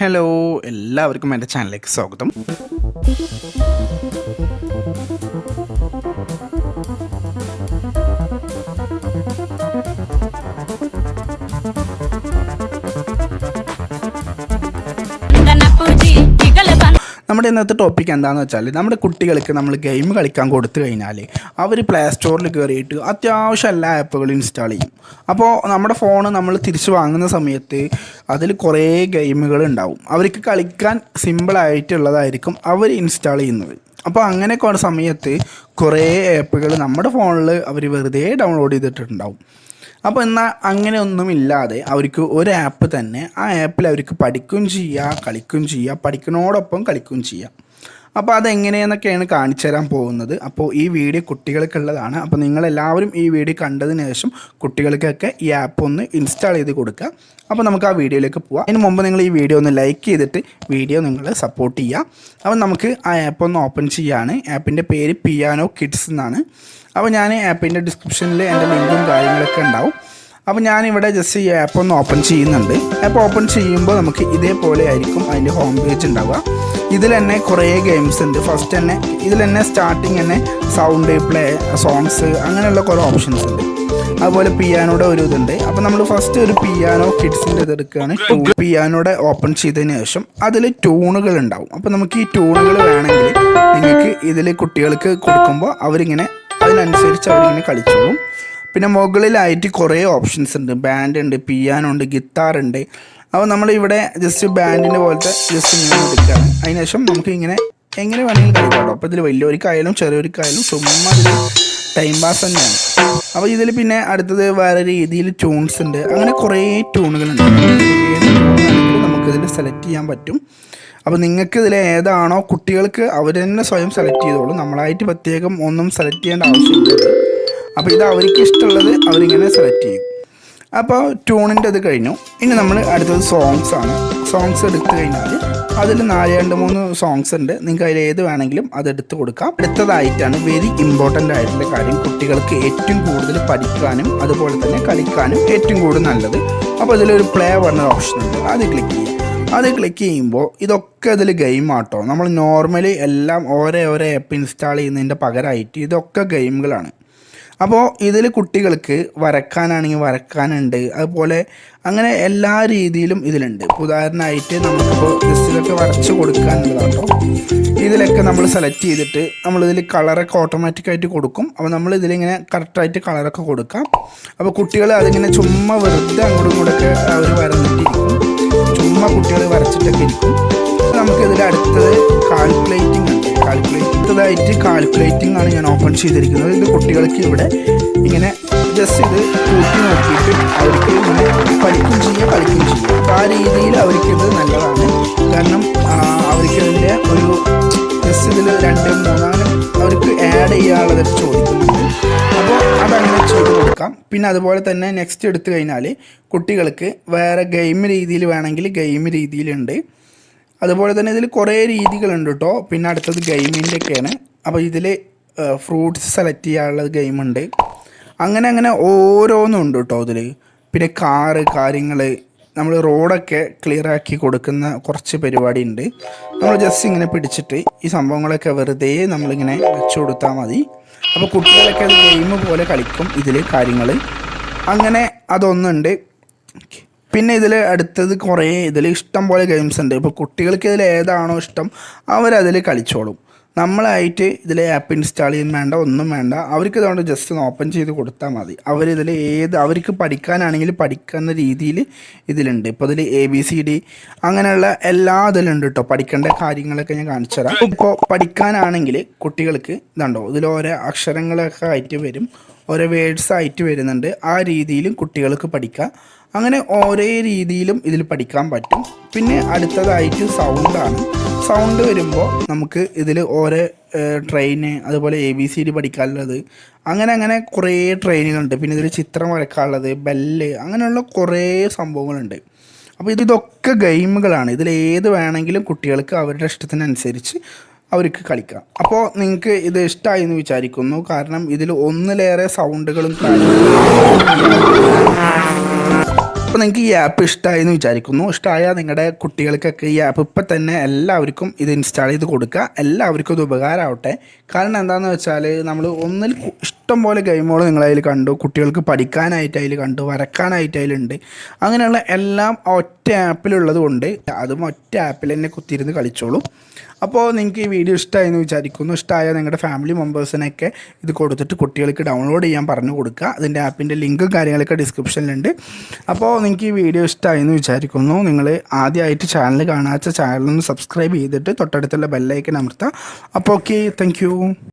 Hello, എല്ലാവർക്കും എൻ്റെ ചാനലിലേക്ക് സ്വാഗതം. നമ്മുടെ ഇന്നത്തെ ടോപ്പിക് എന്താണെന്ന് വെച്ചാൽ, നമ്മുടെ കുട്ടികൾക്ക് നമ്മൾ ഗെയിം കളിക്കാൻ കൊടുത്തു കഴിഞ്ഞാൽ അവർ പ്ലേ സ്റ്റോറിൽ കയറിയിട്ട് അത്യാവശ്യം എല്ലാ ആപ്പുകളും ഇൻസ്റ്റാൾ ചെയ്യും. അപ്പോൾ നമ്മുടെ ഫോൺ നമ്മൾ തിരിച്ച് വാങ്ങുന്ന സമയത്ത് അതിൽ കുറേ ഗെയിമുകൾ ഉണ്ടാവും. അവർക്ക് കളിക്കാൻ സിമ്പിളായിട്ടുള്ളതായിരിക്കും അവർ ഇൻസ്റ്റാൾ ചെയ്യുന്നത്. അപ്പോൾ അങ്ങനെയൊക്കെ സമയത്ത് കുറേ ആപ്പുകൾ നമ്മുടെ ഫോണിൽ അവർ വെറുതെ ഡൗൺലോഡ് ചെയ്തിട്ടുണ്ടാവും. അപ്പോൾ എന്നാൽ അങ്ങനെയൊന്നുമില്ലാതെ അവർക്ക് ഒരു ആപ്പ് തന്നെ, ആ ആപ്പിൽ അവർക്ക് പഠിക്കുകയും ചെയ്യുക, കളിക്കുകയും ചെയ്യുക, പഠിക്കുന്നതോടൊപ്പം കളിക്കുകയും ചെയ്യാം. അപ്പോൾ അതെങ്ങനെയെന്നൊക്കെയാണ് കാണിച്ചു തരാൻ പോകുന്നത്. അപ്പോൾ ഈ വീഡിയോ കുട്ടികൾക്കുള്ളതാണ്. അപ്പോൾ നിങ്ങളെല്ലാവരും ഈ വീഡിയോ കണ്ടതിന് ശേഷം കുട്ടികൾക്കൊക്കെ ഈ ആപ്പ് ഒന്ന് ഇൻസ്റ്റാൾ ചെയ്ത് കൊടുക്കുക. അപ്പോൾ നമുക്ക് ആ വീഡിയോയിലേക്ക് പോവാം. അതിന് മുമ്പ് നിങ്ങൾ ഈ വീഡിയോ ഒന്ന് ലൈക്ക് ചെയ്തിട്ട് വീഡിയോ നിങ്ങൾ സപ്പോർട്ട് ചെയ്യുക. അപ്പോൾ നമുക്ക് ആ ആപ്പ് ഒന്ന് ഓപ്പൺ ചെയ്യുകയാണ്. ആപ്പിൻ്റെ പേര് പിയാനോ കിഡ്സ് എന്നാണ്. അപ്പോൾ ഞാൻ ആപ്പിൻ്റെ ഡിസ്ക്രിപ്ഷനിൽ എൻ്റെ ലിങ്കും കാര്യങ്ങളൊക്കെ ഉണ്ടാവും. അപ്പോൾ ഞാനിവിടെ ജസ്റ്റ് ഈ ആപ്പ് ഒന്ന് ഓപ്പൺ ചെയ്യുന്നുണ്ട്. ആപ്പ് ഓപ്പൺ ചെയ്യുമ്പോൾ നമുക്ക് ഇതേപോലെ ആയിരിക്കും അതിൻ്റെ ഹോം പേജ് ഉണ്ടാവുക. ഇതിൽ തന്നെ കുറേ ഗെയിംസ് ഉണ്ട്. ഫസ്റ്റ് തന്നെ ഇതിൽ തന്നെ സ്റ്റാർട്ടിങ് തന്നെ സൗണ്ട്, പ്ലേ, സോങ്സ്, അങ്ങനെയുള്ള കുറേ ഓപ്ഷൻസ് ഉണ്ട്. അതുപോലെ പിയാനോയുടെ ഒരു ഇതുണ്ട്. അപ്പോൾ നമ്മൾ ഫസ്റ്റ് ഒരു പിയാനോ കിഡ്സിൻ്റെ ഇത് എടുക്കുകയാണ്. പിയാനോയുടെ ഓപ്പൺ ചെയ്തതിന് ശേഷം അതിൽ ട്യൂണുകൾ ഉണ്ടാവും. അപ്പോൾ നമുക്ക് ഈ ട്യൂണുകൾ വേണമെങ്കിൽ നിങ്ങൾക്ക് ഇതിൽ കുട്ടികൾക്ക് കൊടുക്കുമ്പോൾ അവരിങ്ങനെ അതിനനുസരിച്ച് അവരിങ്ങനെ കളിച്ചോളും. പിന്നെ മുകളിലായിട്ട് കുറേ ഓപ്ഷൻസ് ഉണ്ട്. ബാൻഡ് ഉണ്ട്, പിയാനോ ഉണ്ട്, ഗിത്താർ ഉണ്ട്. അപ്പോൾ നമ്മളിവിടെ ജസ്റ്റ് ബാൻഡിൻ്റെ പോലത്തെ ജസ്റ്റ് ഇങ്ങനെ എടുക്കുകയാണ്. അതിനുശേഷം നമുക്ക് ഇങ്ങനെ എങ്ങനെ വേണമെങ്കിലും കളിക്കാം കേട്ടോ. അപ്പോൾ ഇതിൽ വലിയവർക്കായാലും ചെറിയവർക്കായാലും ചുമ്മാ ഇതിൽ ടൈം പാസ് തന്നെയാണ്. അപ്പോൾ ഇതിൽ പിന്നെ അടുത്തത് വേറെ രീതിയിൽ ട്യൂൺസ് ഉണ്ട്. അങ്ങനെ കുറേ ട്യൂണുകളുണ്ട്. ഏത് ട്യൂണാണെങ്കിലും നമുക്കിതിൽ സെലക്ട് ചെയ്യാൻ പറ്റും. അപ്പോൾ നിങ്ങൾക്ക് ഇതിൽ ഏതാണോ കുട്ടികൾക്ക് അവർ തന്നെ സ്വയം സെലക്ട് ചെയ്തോളൂ. നമ്മളായിട്ട് പ്രത്യേകം ഒന്നും സെലക്ട് ചെയ്യേണ്ട ആവശ്യമില്ല. അപ്പോൾ ഇത് അവർക്ക് ഇഷ്ടമുള്ളത് അവരിങ്ങനെ സെലക്ട് ചെയ്യും. അപ്പോൾ ട്യൂണിൻ്റെ ഇത് കഴിഞ്ഞു. ഇനി നമ്മൾ അടുത്തത് സോങ്സ് ആണ്. സോങ്സ് എടുത്തു കഴിഞ്ഞാൽ അതിൽ 4-3 സോങ്സ് ഉണ്ട്. നിങ്ങൾക്ക് അതിൽ ഏത് വേണമെങ്കിലും അതെടുത്ത് കൊടുക്കാം. അടുത്തതായിട്ടാണ് വെരി ഇമ്പോർട്ടൻ്റ് ആയിട്ടുള്ള കാര്യം, കുട്ടികൾക്ക് ഏറ്റവും കൂടുതൽ പഠിക്കാനും അതുപോലെ തന്നെ കളിക്കാനും ഏറ്റവും കൂടുതൽ നല്ലത്. അപ്പോൾ ഇതിലൊരു പ്ലേ പറഞ്ഞ ഓപ്ഷൻ ഉണ്ട്. അത് ക്ലിക്ക് ചെയ്യുക. അത് ക്ലിക്ക് ചെയ്യുമ്പോൾ ഇതൊക്കെ ഇതിൽ ഗെയിം ആട്ടോ. നമ്മൾ നോർമലി എല്ലാം ഓരോ ആപ്പ് ഇൻസ്റ്റാൾ ചെയ്യുന്നതിൻ്റെ പകരമായിട്ട് ഇതൊക്കെ ഗെയിമുകളാണ്. അപ്പോൾ ഇതിൽ കുട്ടികൾക്ക് വരക്കാനാണെങ്കിൽ വരക്കാനുണ്ട്, അതുപോലെ അങ്ങനെ എല്ലാ രീതിയിലും ഇതിലുണ്ട്. ഉദാഹരണമായിട്ട് നമുക്കിപ്പോൾ ജസ്റ്റിലൊക്കെ വരച്ച് കൊടുക്കാനുള്ളതാട്ടോ. ഇതിലൊക്കെ നമ്മൾ സെലക്ട് ചെയ്തിട്ട് നമ്മളിതിൽ കളറൊക്കെ ഓട്ടോമാറ്റിക്കായിട്ട് കൊടുക്കും. അപ്പോൾ നമ്മളിതിലിങ്ങനെ കറക്റ്റായിട്ട് കളറൊക്കെ കൊടുക്കാം. അപ്പോൾ കുട്ടികൾ അതിങ്ങനെ ചുമ്മാ വെറുതെ അങ്ങോട്ടും ഇങ്ങോട്ടൊക്കെ അവർ വരന്നിട്ടിരിക്കും. ചുമ്മാ കുട്ടികൾ വരച്ചിട്ടൊക്കെ ഇരിക്കും. നമുക്കിതിൽ അടുത്തത് കാൽക്കുലേറ്റിംഗ് ഉണ്ട്. അടുത്തതായിട്ട് കാൽക്കുലേറ്റിംഗ് ആണ് ഞാൻ ഓപ്പൺ ചെയ്തിരിക്കുന്നത്. ഇത് കുട്ടികൾക്ക് ഇവിടെ ഇങ്ങനെ ജസ്റ്റ് ഇത് കൂട്ടി നോക്കിയിട്ട് അവർക്ക് ഇങ്ങനെ പഠിക്കും ചെയ്യുക, കളിക്കും ചെയ്യുക. അപ്പോൾ ആ രീതിയിൽ അവർക്കിത് നല്ലതാണ്. കാരണം അവർക്കിതിൻ്റെ ഒരു ജസ്റ്റ് ഇതിൽ 2-3 അവർക്ക് ആഡ് ചെയ്യാനുള്ളതൊക്കെ ചോദിക്കുന്നുണ്ട്. അപ്പോൾ അതങ്ങനെ ചെയ്ത് കൊടുക്കാം. പിന്നെ അതുപോലെ തന്നെ നെക്സ്റ്റ് എടുത്തു കഴിഞ്ഞാൽ കുട്ടികൾക്ക് വേറെ ഗെയിം രീതിയിൽ വേണമെങ്കിൽ ഗെയിം രീതിയിലുണ്ട്. അതുപോലെ തന്നെ ഇതിൽ കുറേ രീതികളുണ്ട് കേട്ടോ. പിന്നെ അടുത്തത് ഗെയിമിൻ്റെ ഒക്കെയാണ്. അപ്പോൾ ഇതിൽ ഫ്രൂട്ട്സ് സെലക്ട് ചെയ്യാനുള്ള ഗെയിമുണ്ട്. അങ്ങനെ ഓരോന്നും ഉണ്ട് കേട്ടോ ഇതിൽ. പിന്നെ കാര്യങ്ങൾ, നമ്മൾ റോഡൊക്കെ ക്ലിയർ ആക്കി കൊടുക്കുന്ന കുറച്ച് പരിപാടി ഉണ്ട്. നമ്മൾ ജസ്റ്റ് ഇങ്ങനെ പിടിച്ചിട്ട് ഈ സംഭവങ്ങളൊക്കെ വെറുതെ നമ്മളിങ്ങനെ വെച്ച് കൊടുത്താൽ മതി. അപ്പോൾ കുട്ടികളൊക്കെ അത് ഗെയിം പോലെ കളിക്കും ഇതിൽ കാര്യങ്ങൾ. അങ്ങനെ അതൊന്നുണ്ട്. പിന്നെ ഇതിൽ അടുത്തത് കുറേ ഇതിൽ ഇഷ്ടം പോലെ ഗെയിംസ് ഉണ്ട്. ഇപ്പോൾ കുട്ടികൾക്ക് ഇതിൽ ഏതാണോ ഇഷ്ടം അവരതിൽ കളിച്ചോളും. നമ്മളായിട്ട് ഇതിൽ ആപ്പ് ഇൻസ്റ്റാൾ ചെയ്യാൻ വേണ്ട, ഒന്നും വേണ്ട. അവർക്ക് ഇതുകൊണ്ട് ജസ്റ്റ് ഒന്ന് ഓപ്പൺ ചെയ്ത് കൊടുത്താൽ മതി. അവരിതിൽ അവർക്ക് പഠിക്കാനാണെങ്കിൽ പഠിക്കുന്ന രീതിയിൽ ഇതിലുണ്ട്. ഇപ്പോൾ ഇതിൽ ABCD അങ്ങനെയുള്ള എല്ലാ ഇതിലുണ്ട് കേട്ടോ. പഠിക്കേണ്ട കാര്യങ്ങളൊക്കെ ഞാൻ കാണിച്ചു തരാം. ഇപ്പോൾ പഠിക്കാനാണെങ്കിൽ കുട്ടികൾക്ക് ഇതുണ്ടോ, ഇതിൽ ഓരോ അക്ഷരങ്ങളൊക്കെ ആയിട്ട് വരും, ഓരോ വേർഡ്സ് ആയിട്ട് വരുന്നുണ്ട്. ആ രീതിയിലും കുട്ടികൾക്ക് പഠിക്കാം. അങ്ങനെ ഓരോ രീതിയിലും ഇതിൽ പഠിക്കാൻ പറ്റും. പിന്നെ അടുത്തതായിട്ട് സൗണ്ടാണ്. സൗണ്ട് വരുമ്പോൾ നമുക്ക് ഇതിൽ ഓരോ ട്രെയിന്, അതുപോലെ ABCD പഠിക്കാനുള്ളത്, അങ്ങനെ കുറേ ട്രെയിനുകളുണ്ട്. പിന്നെ ഇതിൽ ചിത്രം വരക്കാനുള്ളത്, ബെല്ല്, അങ്ങനെയുള്ള കുറേ സംഭവങ്ങളുണ്ട്. അപ്പോൾ ഇതൊക്കെ ഗെയിമുകളാണ്. ഇതിൽ ഏത് വേണമെങ്കിലും കുട്ടികൾക്ക് അവരുടെ ഇഷ്ടത്തിനനുസരിച്ച് അവർക്ക് കളിക്കാം. അപ്പോൾ നിങ്ങൾക്ക് ഇത് ഇഷ്ടമായി എന്ന് വിചാരിക്കുന്നു. കാരണം ഇതിൽ ഒന്നിലേറെ സൗണ്ടുകളും കാര്യങ്ങളും അപ്പോൾ നിങ്ങൾക്ക് ഈ ആപ്പ് ഇഷ്ടമായി എന്ന് വിചാരിക്കുന്നു. ഇഷ്ടമായാൽ നിങ്ങളുടെ കുട്ടികൾക്കൊക്കെ ഈ ആപ്പ് ഇപ്പം തന്നെ എല്ലാവർക്കും ഇത് ഇൻസ്റ്റാൾ ചെയ്ത് കൊടുക്കുക. എല്ലാവർക്കും ഇത് ഉപകാരമാവട്ടെ. കാരണം എന്താണെന്ന് വെച്ചാൽ നമ്മൾ ഒന്നിൽ ഇഷ്ടം പോലെ ഗെയിമുകൾ നിങ്ങളതിൽ കണ്ടു, കുട്ടികൾക്ക് പഠിക്കാനായിട്ട് അതിൽ കണ്ടു, വരക്കാനായിട്ട് അതിലുണ്ട്. അങ്ങനെയുള്ള എല്ലാം ഒറ്റ ആപ്പിലുള്ളത് കൊണ്ട് അതും ഒറ്റ ആപ്പിൽ തന്നെ കുത്തിയിരുന്ന് കളിച്ചോളൂ. അപ്പോൾ നിങ്ങൾക്ക് ഈ വീഡിയോ ഇഷ്ടമായി എന്ന് വിചാരിക്കുന്നു. ഇഷ്ടമായാൽ നിങ്ങളുടെ ഫാമിലി മെമ്പേഴ്സിനൊക്കെ ഇത് കൊടുത്തിട്ട് കുട്ടികൾക്ക് ഡൗൺലോഡ് ചെയ്യാൻ പറഞ്ഞു കൊടുക്കുക. അതിൻ്റെ ആപ്പിൻ്റെ ലിങ്കും കാര്യങ്ങളൊക്കെ ഡിസ്ക്രിപ്ഷനിലുണ്ട്. അപ്പോൾ നിങ്ങൾക്ക് ഈ വീഡിയോ ഇഷ്ടമായി എന്ന് വിചാരിക്കുന്നു. നിങ്ങൾ ആദ്യമായിട്ട് ചാനൽ കാണാത്ത ചാനലൊന്ന് സബ്സ്ക്രൈബ് ചെയ്തിട്ട് തൊട്ടടുത്തുള്ള ബെല്ലൈക്കൻ അമർത്താം. അപ്പോൾ ഓക്കെ, താങ്ക് യു.